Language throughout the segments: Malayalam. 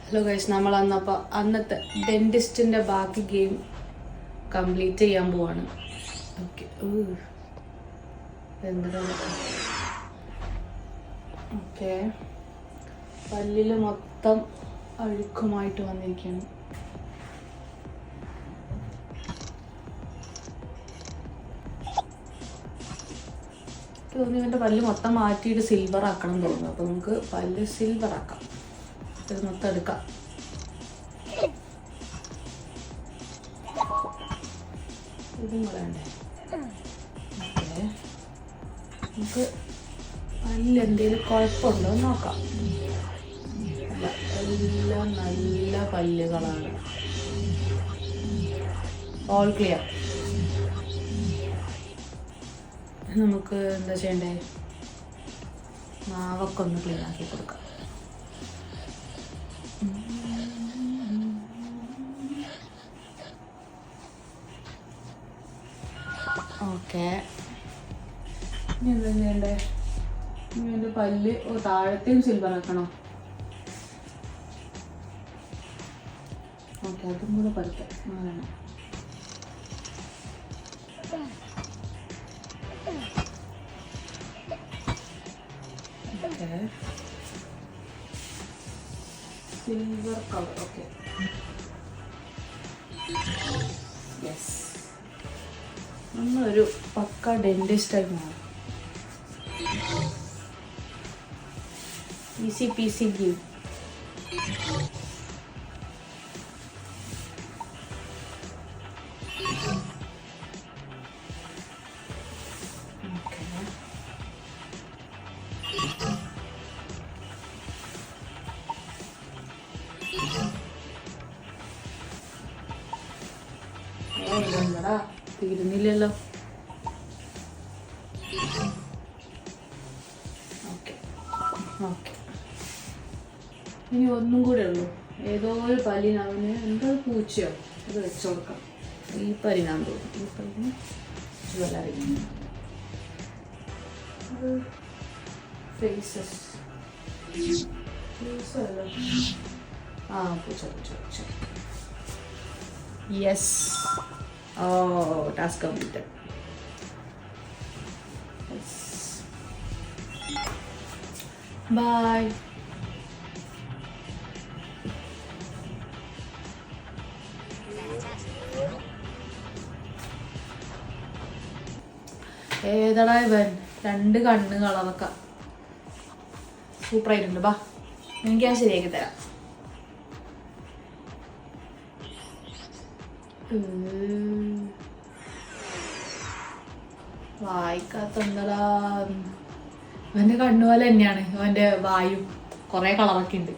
ഹലോ ഗൈസ്, നമ്മൾ അന്നത്തെ ഡെന്റിസ്റ്റിന്റെ ബാക്കി ഗെയിം കംപ്ലീറ്റ് ചെയ്യാൻ പോവാണ്. ഓക്കെ, ഓക്കെ, പല്ലിൽ മൊത്തം അഴുക്കുമായിട്ട് വന്നിരിക്കുകയാണ്. തോന്നി ഇവൻ്റെ പല്ല് മൊത്തം മാറ്റിയിട്ട് സിൽവർ ആക്കണം തോന്നുന്നു. അപ്പോൾ നമുക്ക് പല്ല് സിൽവർ ആക്കാം. ഇത് മൊത്തം എടുക്കാം. ഇതും വേണ്ടേ? ഓക്കെ, നമുക്ക് പല്ല് എന്തെങ്കിലും കുഴപ്പമുണ്ടോ എന്ന് നോക്കാം. എല്ലാം നല്ല പല്ലുകളാണ്. All clear. നമുക്ക് എന്താ ചെയ്യണ്ടേ? നാവൊക്കെ ഒന്ന് ക്ലീൻ ആക്കി കൊടുക്കാം. ഓക്കെ, ഇനി എന്താ ചെയ്യണ്ടേ? ഇനി എൻ്റെ പല്ല് താഴത്തെയും സിൽവർ ആക്കണോ? ഓക്കെ, അതും കൂടെ പറിക്കാം. വേണം. Silver colour. ഓക്കെ, യെസ്, നമ്മളൊരു പക്ക ഡെന്റിസ്റ്റായി മാറും. Easy peasy game. എന്താ തീരുന്നില്ലല്ലോ. ഓക്കെ ഓക്കെ, ഇനി ഒന്നും കൂടെ ഉള്ളൂ. ഏതോ ഒരു പല്ലിന് അവന് എന്തോ പൂച്ചയോ അത് വെച്ചു കൊടുക്കാം. ഈ പല്ലിനാന്ന് തോന്നുന്നു. ഈ പല്ലിന് ജ്വല്ലറി ഫേസസ്. ആ, പൂച്ച പൂച്ച പൂച്ച. Yes. Oh, task completed. Yes. Bye. ഏതടാ ഇവൻ? 2 കണ്ണ് കളറൊക്കെ സൂപ്പറായിട്ടുണ്ട്. ബാ, എനിക്ക് ഞാൻ ശരിയാക്കി തരാം. വായിക്കാത്തണ്ടടാ. അവൻ്റെ കണ്ണുപോലെ തന്നെയാണ് അവൻ്റെ വായു. കുറെ കളറൊക്കെ ഉണ്ട്.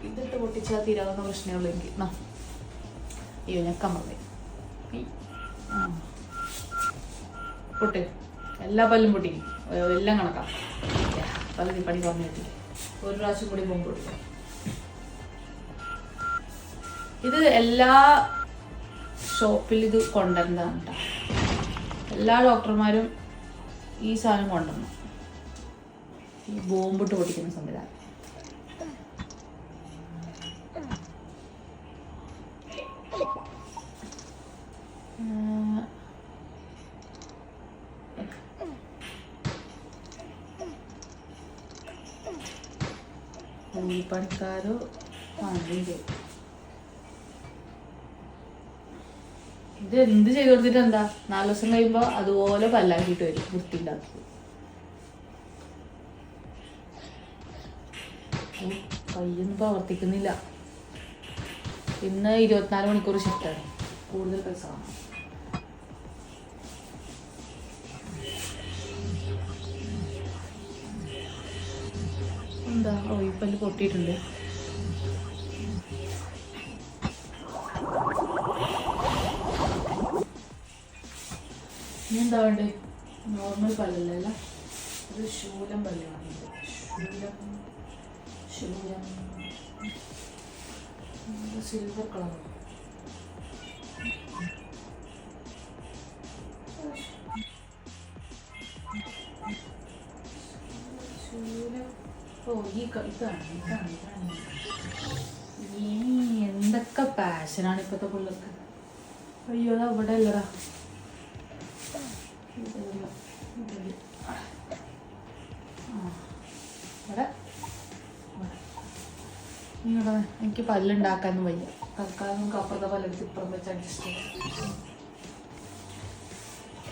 ഇതിട്ട് പൊട്ടിച്ചാ തീരാവുന്ന പ്രശ്നമുള്ളൂ എനിക്ക്. അയ്യോ, ഞെക്കാൻ പറഞ്ഞേ. പൊട്ട്, എല്ലാ പല്ലും പൊട്ടിക്കും. എല്ലാം കണക്കാം. പകുതി പണി പറഞ്ഞിട്ടില്ല. ഒരു പ്രാവശ്യം കൂടി ബോംബ് പൊട്ടിക്കാം. ഇത് എല്ലാ ഷോപ്പിൽ ഇത് കൊണ്ടുവരുന്നതാണ് കേട്ടോ. എല്ലാ ഡോക്ടർമാരും ഈ സാധനം കൊണ്ടുവന്നു. ഈ ബോംബിട്ട് പൊട്ടിക്കുന്ന സംവിധാനം. പണിക്കാരോ ഇത് എന്ത് ചെയ്ത് കൊടുത്തിട്ട് എന്താ? 4 ദിവസം കഴിയുമ്പോ അതുപോലെ പല്ലാക്കിയിട്ട് വരും. വൃത്തിണ്ടാക്കി കയ്യൊന്നും പ്രവർത്തിക്കുന്നില്ല. ഇന്ന് 24 മണിക്കൂർ ഷിഫ്റ്റാണ്. കൂടുതൽ പൈസ കാണാം. എന്താ? ഓ, ഈ പല്ല് പൊട്ടിയിട്ടുണ്ട്. ഇനി എന്താ വേണ്ടേ? നോർമൽ പല്ലല്ല, ഒരു ശൂലം പല്ലാണ്. ശൂലം സിൽവർ കളർ. ഈ എന്തൊക്കെ പാഷനാണ് ഇപ്പോഴത്തെ പിള്ളേർക്ക്. അയ്യോ അതാ അവിടെ അല്ലടാ. ഇവിടെ എനിക്ക് പല്ലുണ്ടാക്കാനും വയ്യ. തൽക്കാലം നമുക്ക് അപ്പുറത്തെ പല്ലെടുത്ത് ഇപ്പുറം വെച്ച് അഡ്ജസ്റ്റ് ചെയ്യാം.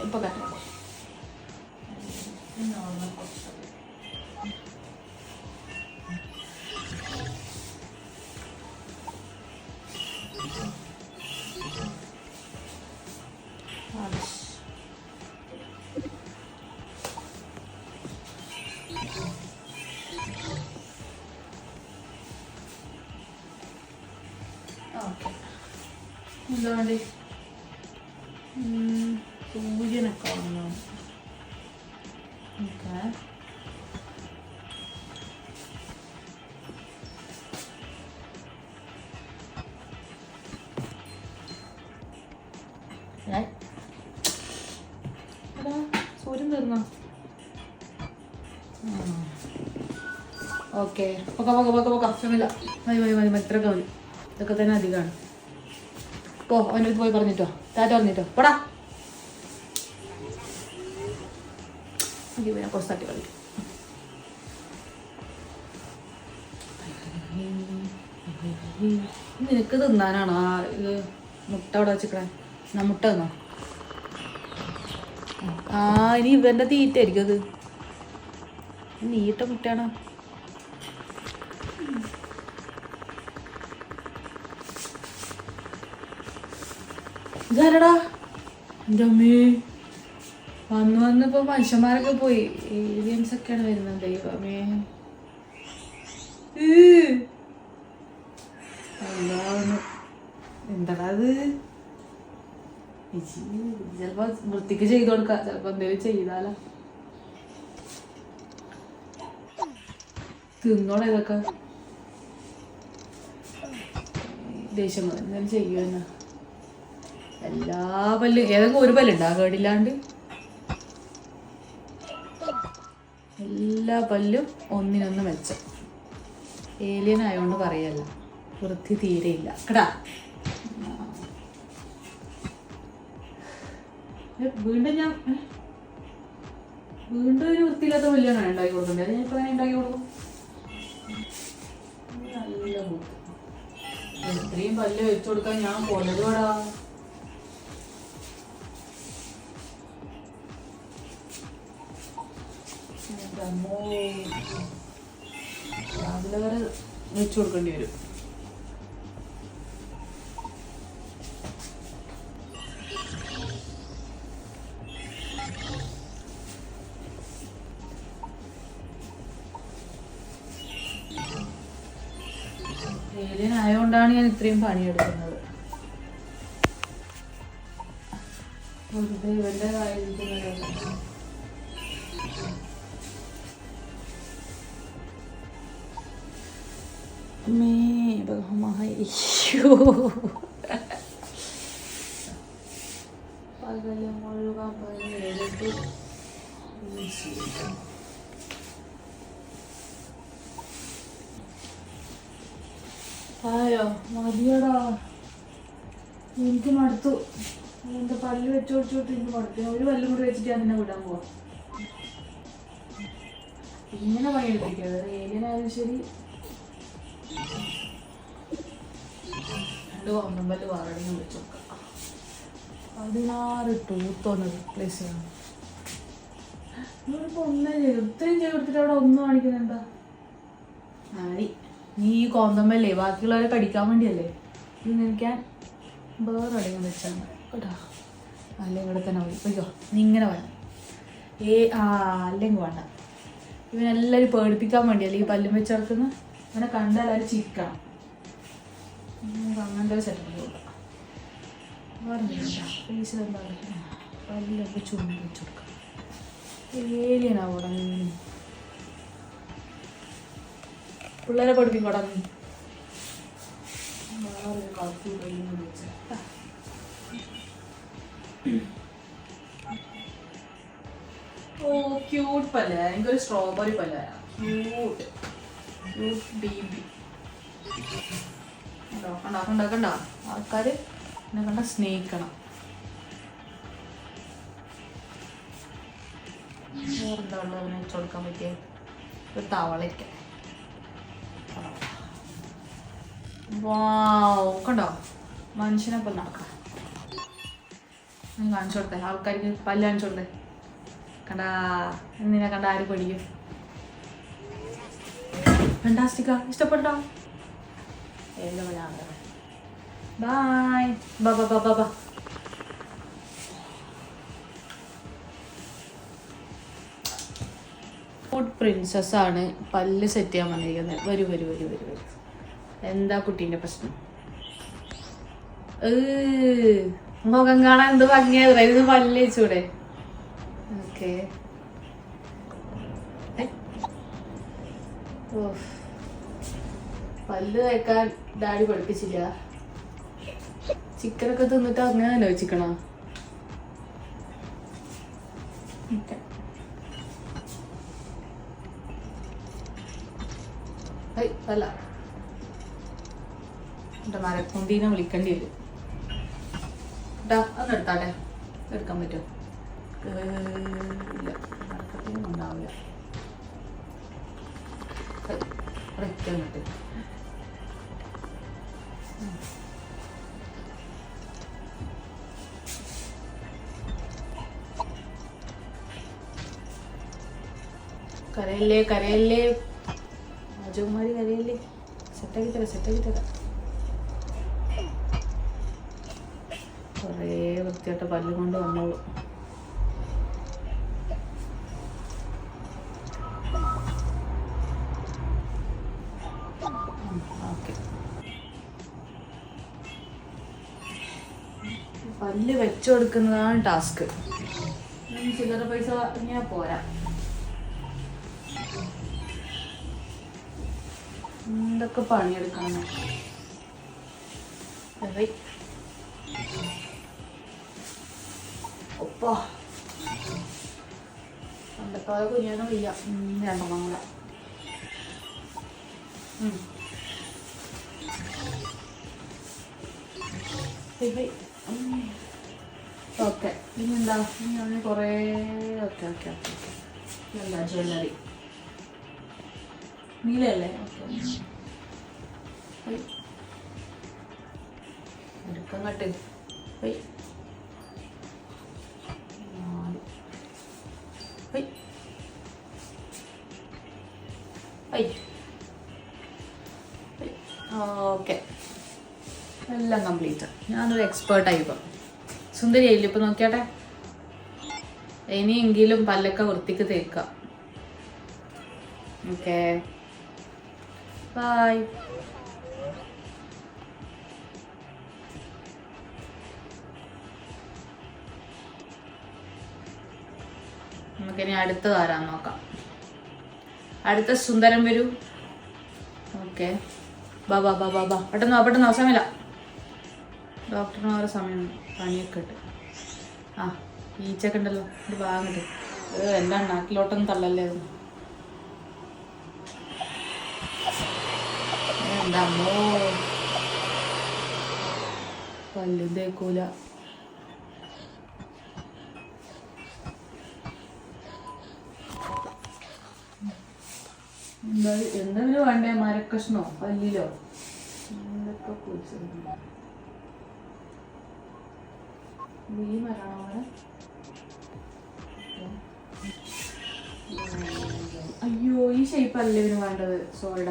ഇപ്പൊ കട്ടോ നോർമൽ കുറച്ച് എന്താണ് സൂര്യനൊക്കെ വന്നു. ഓക്കെ സൂര്യൻ തീർന്നോ? ഓക്കെ പ്രശ്നമില്ല. മതി ഇത്രയൊക്കെ മതി. ഇതൊക്കെ തന്നെ അധികമാണ്. പോ അവൻ്റെ അടുത്ത് പോയി പറഞ്ഞിട്ടോ, ടാറ്റ പറഞ്ഞിട്ടോ, പോടാ. കുറച്ച് തട്ടി കളി. നിനക്ക് തിന്നാനാണോ ഇത് മുട്ട അവിടെ വെച്ചിക്കണേ? എന്നാ മുട്ട തിന്നോ. ഇനി ഇവൻ്റെ തീറ്റ ആയിരിക്കും അത്. നീട്ട മുട്ടയാണോ? ഇതാരടാ എൻ്റെ അമ്മേ. വന്നിപ്പോ മനുഷ്യന്മാരൊക്കെ പോയി. ഏലിയൻസ് ഒക്കെയാണ് വരുന്നത്. ദൈവമേ എന്താ അത്? ചിലപ്പോ വൃത്തിക്ക് ചെയ്ത് കൊടുക്ക. ചിലപ്പോ എന്തെങ്കിലും ചെയ്താലോ. തിന്നോളെ ഇതൊക്കെ. ദേഷ്യം എന്തെങ്കിലും ചെയ്യുമെന്നാ. എല്ലാ പല്ലും ഏതെങ്കിലും ഒരു പല്ലുണ്ടാ കേടില്ലാണ്ട്? എല്ലാ പല്ലും ഒന്നിനൊന്ന് മെച്ചം. ഏലിയൻ ആയതുകൊണ്ട് പറയല്ല, വൃത്തി തീരെയില്ല കേടാ. വീണ്ടും ഒരു വൃത്തിയില്ലാത്ത പല്ലാണ് ഉണ്ടാക്കി കൊടുക്കണ്ടേ? അത് ഞാൻ ഇപ്പൊ ഉണ്ടാക്കി കൊടുക്കും. നല്ല ഇത്രയും പല്ല് വെച്ചു കൊടുക്കാൻ ഞാൻ കൊല്ലതുവാടാ. രാവിലെ വരെ വെച്ചു കൊടുക്കേണ്ടി വരും. ഏലിയൻ ആയതുകൊണ്ടാണ് ഞാൻ ഇത്രയും പണിയെടുക്കുന്നത്. ഇവന്റെ കാര്യം പകല് മുഴുവൻ പണിയെടുത്ത് ആയോ? മതിയോടാ, എനിക്ക് മടുത്തു. എൻ്റെ പല്ല് വെച്ച് കൊടുത്തോട്ട് എനിക്ക് മടുത്തു. ഒരു പല്ലും കൂടി വെച്ചിട്ട് ഞാൻ നിന്നെ വിടാൻ പോവാം. ഇങ്ങനെ പണിയെടുപ്പിക്കാതെ ഏലിയനായാലും ശരി. 2 കോമ്പമ്പല്ല് വാറടിയും വെച്ച് നോക്കാം. 16 ടൂത്തൊന്ന് റീപ്ലേസ് ചെയ്യണം. നിങ്ങളിപ്പോൾ ഒന്നേ ചെയ്തു. ഇത്രയും ചെയ്ത് കൊടുത്തിട്ട് അവിടെ ഒന്നും കാണിക്കുന്നുണ്ടാ? ആരി നീ ഈ കോന്തമ്പല്ലേ ബാക്കിയുള്ളവരെ കടിക്കാൻ വേണ്ടിയല്ലേ? ഇത് നിനക്കാൻ വേറെ അടങ്ങാൻ വെച്ചാൽ കേട്ടോ. അല്ലെങ്കിൽ ഇവിടെ തന്നെ പോയി പോയിക്കോ. നീ ഇങ്ങനെ വേണം. അല്ലെങ്കിൽ വേണ്ട. ഇവനെല്ലാവരും പേടിപ്പിക്കാൻ വേണ്ടിയല്ലേ ഈ പല്ലും വെച്ച് നടക്കുന്ന. ഇവനെ കണ്ടാൽ എല്ലാവരും ചിരിക്കണം. അങ്ങനത്തെ ഒരു സെറ്റപ്പ് കൊടുക്കാം. ഫേസിലെന്താ പറയുക, പല്ലൊക്കെ ചുണ്ടി വെച്ച് കൊടുക്കാം. ഏലിയനാവൂടാ പിള്ളേരെ പഠിപ്പിക്കോടാ നീ. ഓ ക്യൂട്ട് പല്ല. എനിക്കൊരു സ്ട്രോബെറി പല്ല. ക്യൂട്ട്. ബേബി. കണ്ടോ ആൾക്കാർ എന്നെ കണ്ട സ്നേഹിക്കണം. വേറെന്താ ഉള്ളതിനെ വെച്ച് കൊടുക്കാൻ പറ്റിയ ഒരു തവളയ്ക്ക്. വാവ്, കണ്ടോ മനുഷ്യനെപ്പം നടക്കാം. കാണിച്ചു കൊടുത്തേ ആൾക്കാർക്ക്, പല്ല് കാണിച്ചു കൊടുത്തേ. കണ്ടാ നിന്നെ കണ്ട ആര് പഠിക്കും? ഫാന്റാസ്റ്റിക്കാ, ഇഷ്ടപ്പെട്ടോ? ബൈ ബാ ബാ ബാ ബാ ബാ. ഫുഡ് പ്രിൻസസ് ആണ് പല്ല് സെറ്റ് ചെയ്യാൻ വന്നിരിക്കുന്നത്. വരൂ വരൂ വരൂ വരൂ വരൂ. എന്താ കുട്ടീൻ്റെ പ്രശ്നം? മുഖം കാണാൻ എന്ത് ഭംഗിയാ. ഇത് പല്ല് വെച്ചൂടെ? ഓക്കെ. പല്ല് തേക്കാൻ ഡാഡി പഠിപ്പിച്ചില്ല. ചിക്കനൊക്കെ തിന്നിട്ട് അങ്ങനെ തന്നെ വെച്ചിക്കണോ? അല്ല, എൻ്റെ മരക്കൊണ്ടീനെ വിളിക്കേണ്ടി വരും. അതൊന്ന് എടുത്താട്ടെ, എടുക്കാൻ പറ്റുമോ? ഇല്ല, മരക്കൊണ്ടീനും ഉണ്ടാവില്ല. കിട്ടും. കരയല്ലേ കരയല്ലേ രാജകുമാരി, കരയല്ലേ. സെറ്റാക്കി തരാം. കുറേ വൃത്തിയായിട്ട് പല്ല് കൊണ്ട് വന്നോളൂ. ഓക്കെ, പല്ല് വെച്ചു കൊടുക്കുന്നതാണ് ടാസ്ക്. ചില്ലറ പൈസ ഇങ്ങനെ പോരാ. എന്തൊക്കെ പണിയെടുക്കണം. ഒപ്പാ പണ്ടക്കാല കുഞ്ഞാനും വയ്യ. രണ്ടെണ്ണം കൂടെ. ഓക്കെ, ഇനിയെന്താ? ഇനി കുറേ ഓക്കെ എന്താ ജ്വല്ലറി നീലല്ലേ? ഓക്കെ, എടുക്കാൻ കട്ട്. ഓക്കെ, എല്ലാം കംപ്ലീറ്റ്. ഞാനൊരു എക്സ്പേർട്ടായി ഇപ്പം. സുന്ദരിയായില്ല ഇപ്പം? നോക്കിയാട്ടെ. ഇനിയെങ്കിലും പല്ലൊക്കെ വൃത്തിക്ക് തേക്കാം. Okay, by. നമുക്കിനി അടുത്തത് ആരാന്ന് നോക്കാം. അടുത്ത സുന്ദരം വരൂ. ഓക്കെ, ബാ ബാ ബാ ബാ ബാ. പെട്ടെന്ന് സമയമില്ല. ഡോക്ടറിന് വേറെ സമയം, പണിയൊക്കെ ഇട്ട്. ആ, ഈച്ചൊക്കെ ഉണ്ടല്ലോ, ഇത് വാങ്ങിട്ട്. എല്ലാം നാട്ടിലോട്ടൊന്നും തള്ളല്ലേ. എന്താമോ പല്ലും തേക്കൂല. എന്തെങ്കിലും വേണ്ടേ? മരക്കഷ്ണോ പല്ലിലോ എന്തൊക്കെ കുറിച്ച്. ഈ മരണോ അവിടെ? അയ്യോ, ഈ ഷേപ്പല്ലേ ഇതിന് വേണ്ടത്. സോൾഡ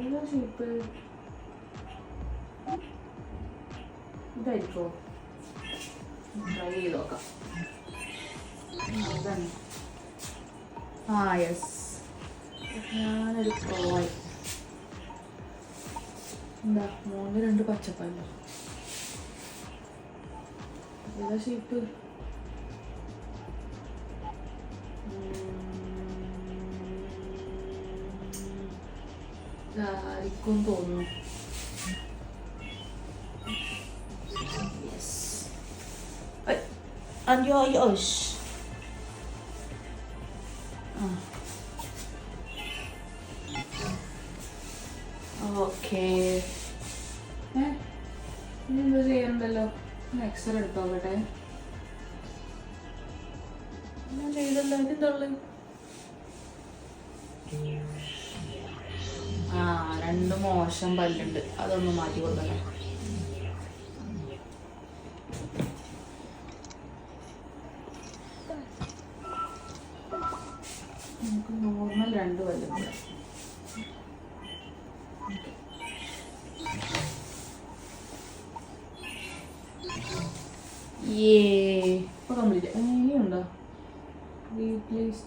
ഏതാ ഷേപ്പ്? ഇതായിരിക്കോ? ട്രൈ ചെയ്ത് നോക്കാം. ആ യെസ്, ഞാനൊരു പ്രോയ്. എന്താ മോന് 2 പച്ചപ്പല്ലോ? ഏതാ ഷേപ്പ്? ഇതായിരിക്കും തോന്നുന്നു. യെസ്. അയ്യോ. ഇനി എന്താ ചെയ്യണ്ടല്ലോ, എക്സ്റേ എടുത്തോക്കട്ടെ. ഞാൻ ചെയ്തല്ലോ, ഇതെന്തുള്ളു? ആ 2 മോശം പല്ലുണ്ട്, അതൊന്ന് മാറ്റി കൊടുക്കട്ടെ. നമുക്ക് നോർമൽ 2 പല്ലുണ്ട്. ഇപ്പൊ കംപ്ലീറ്റ്. ഇനിയുണ്ടോ? റീപ്ലേസ്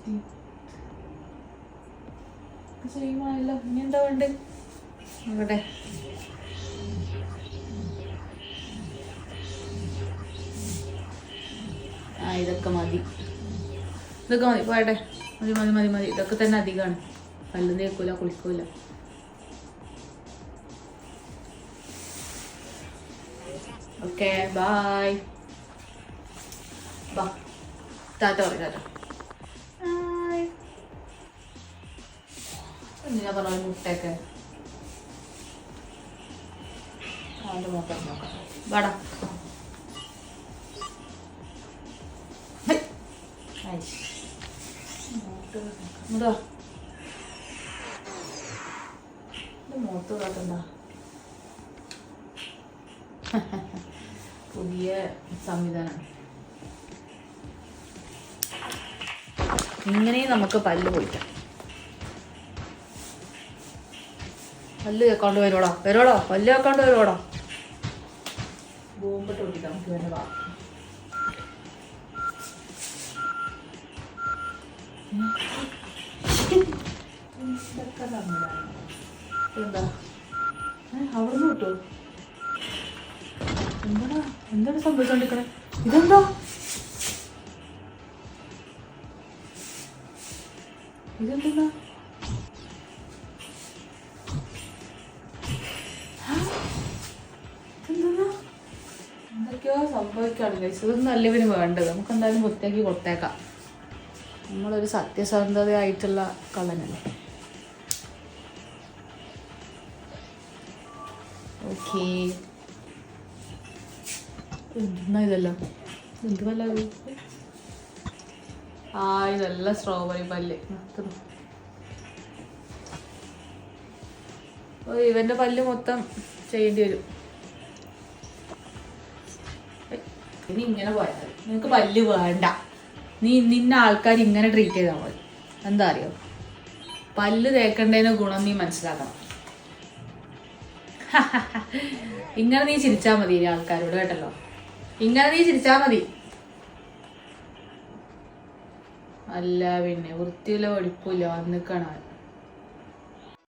ചെയ്യുമല്ലോ. ഇനി എന്താ വേണ്ടേ നോക്കട്ടെ. ഇതൊക്കെ മതി, ഇതൊക്കെ മതി, പോയട്ടെ. മതി മതി മതി മതി, ഇതൊക്കെ തന്നെ അധികമാണ്. പല്ലും തേക്കൂല, കുളിക്കൂല. Okay bye. ബാ ടാറ്റ പറ, ടാറ്റ. എന്തിനാ പറഞ്ഞ മുട്ടയൊക്കെ? അവൻ്റെ നോക്കാം നോക്കാം. വാടാ. മോത്ത് കാട്ടണ്ട. പുതിയ സംവിധാനം. ഇങ്ങനെ നമുക്ക് പല്ല് പോയിക്കാം. പല്ല് കേൾക്കാണ്ട് വരുവോടാ, വരുവോടാ, പല്ല് കേൾക്കാണ്ട് വരുവോടാ. ബോംബിട്ട് ഓടിക്കാം നമുക്ക് വേണ്ടതാ. എന്താ അവിടെ നിന്ന് കിട്ടുമോ? എന്താടാ, എന്താണ് സംഭവിച്ചോണ്ടിരിക്കണേ? ഇതെന്താ? ഇതെന്താ? എന്തൊക്കെയോ സംഭവിക്കാണ് ഗൈസ്. ഇതൊന്നും അല്ല ഇവന് വേണ്ടത്. നമുക്ക് എന്തായാലും വൃത്തിയാക്കി കൊടുത്തേക്കാം. നമ്മളൊരു സത്യസന്ധതയായിട്ടുള്ള കള്ളനല്ലേ. ഓക്കേ. എന്തെന്നാ ഇതെല്ലാം? എന്ത് പല്ല? ഇതെല്ലാം സ്ട്രോബെറി പല്ല്. ഇവന്റെ പല്ല് മൊത്തം ചെയ്യേണ്ടി വരും. ഇനി ഇങ്ങനെ പോയാൽ മതി. നിനക്ക് പല്ല് വേണ്ട, നിന്നെ ആൾക്കാർ ഇങ്ങനെ ട്രീറ്റ് ചെയ്താൽ മതി. എന്താ അറിയോ, പല്ല് തേക്കണ്ടേന് ഗുണം നീ മനസ്സിലാക്കണം. ഇങ്ങനെ നീ ചിരിച്ചാൽ മതി ആൾക്കാരോട്, കേട്ടല്ലോ. ഇങ്ങനെ നീ ചിരിച്ചാൽ മതി. അല്ല പിന്നെ വൃത്തിയില്ല, പഠിപ്പില്ല, വന്നിക്കാണ്.